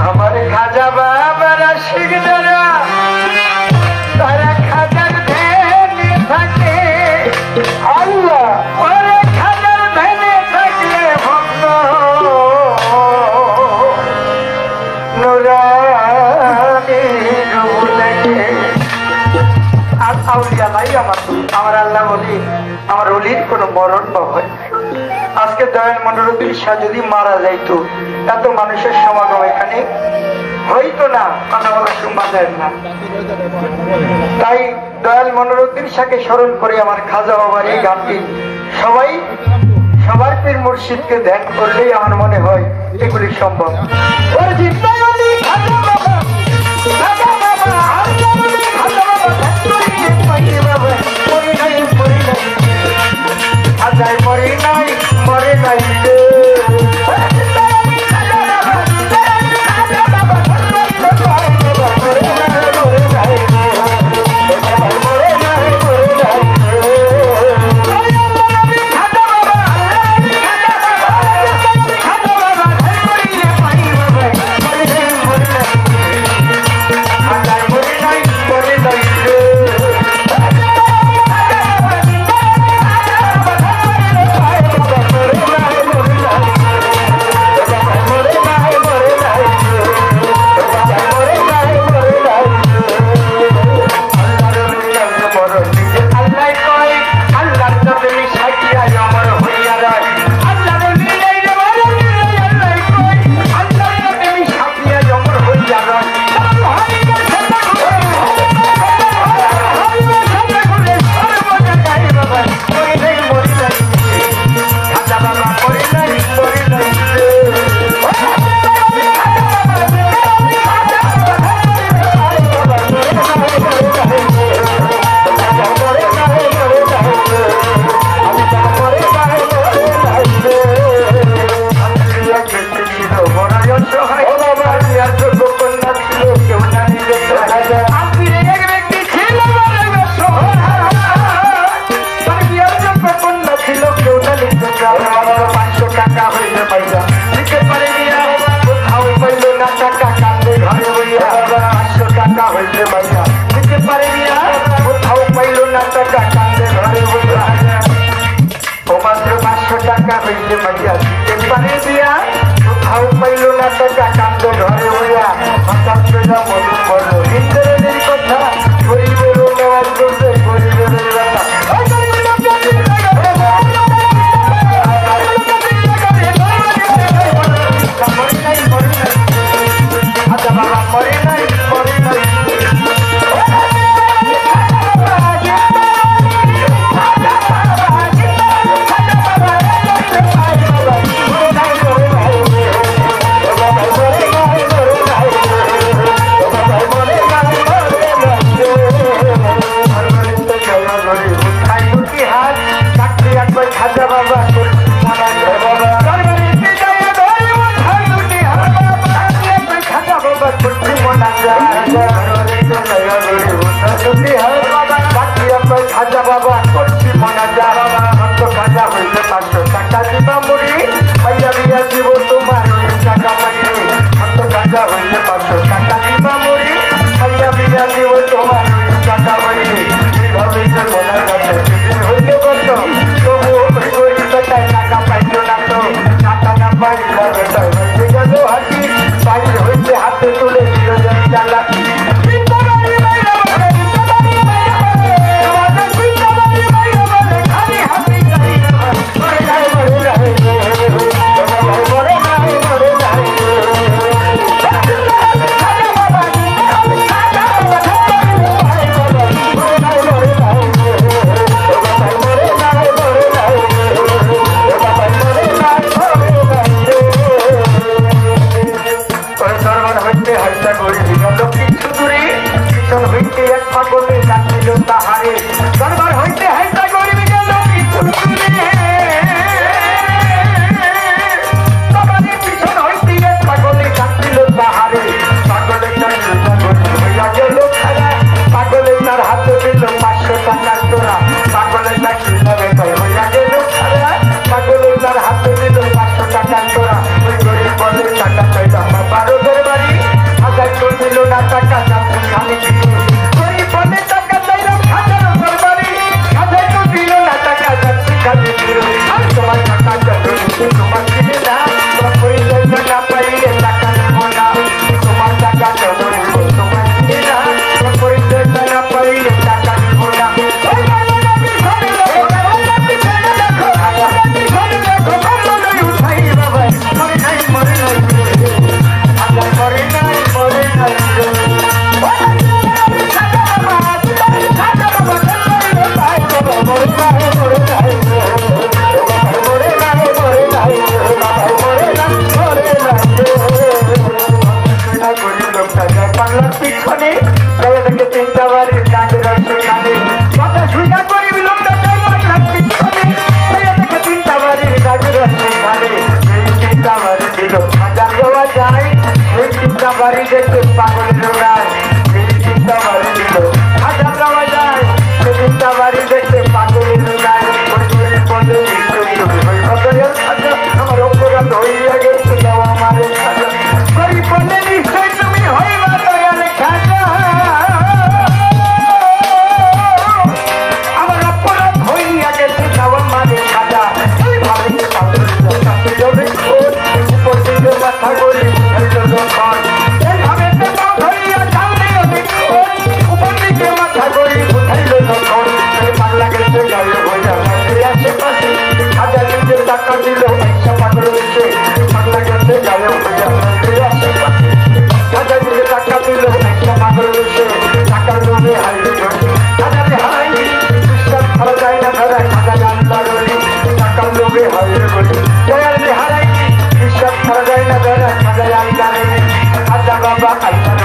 আমার খাজা বাবারা শিখদারা তারা খাজার ধ্যানে থাকে আল্লাহ ওরে খাজার ধ্যানে থাকলে ভক্ত নুরানি রূপ লাগে। আর আউলিয়া নাই আমার আল্লাহ বলি আমার অলির কোনো মরণ হয়। আজকে দয়াল মনিরুদ্দিন শাহ যদি মারা যাইতো এত মানুষের সমাগম এখানে হইতো না, কথা বলা সম্ভব না। তাই দয়াল মনিরুদ্দিন শাহকে স্মরণ করে আমার খাজা বাবার এই গানটি সবাই সবার পীর মুর্শিদকে ধ্যান করলেই আমার মনে হয় এগুলি সম্ভব। খাজাই মরে নাই মরে নাই বাড়ি দেখতে পাগলের গায় চিন্তা বাড়ি দিল হাজার যাওয়া যায় চিন্তা বাড়ি দেখতে পাগলের গায় আমার অপরাধ হইয়া গেছে যাও আমার পরিপূর্ণ নিশ্চয় তুমি হইবা দয়ালে খাজা আমার অপরাধ হইয়া গেছে যাও আমার খাজা মাথা করি উপর দিকে মাথা করি উঠাইল যখন পাগলা গেছে গায়ে হইয়া আশেপাশে হাজার নিজের টাকা দিল একটা পাগল গেছে পাগলা গেছে গায়ে হইয়া আশেপাশে হাজার নিজের টাকা দিল একটা পাগল গেছে টাকার লোভে হারিয়ে হাজারে হারাই বিশ্বাস করা যায় না ধরা হাজার আল্লাহ বলি টাকার লোভে হারিয়ে বলি দয়ালে হারাই বিশ্বাস করা যায় না ধরা হাজার আল্লাহ হাজার বাবা আল্লাহ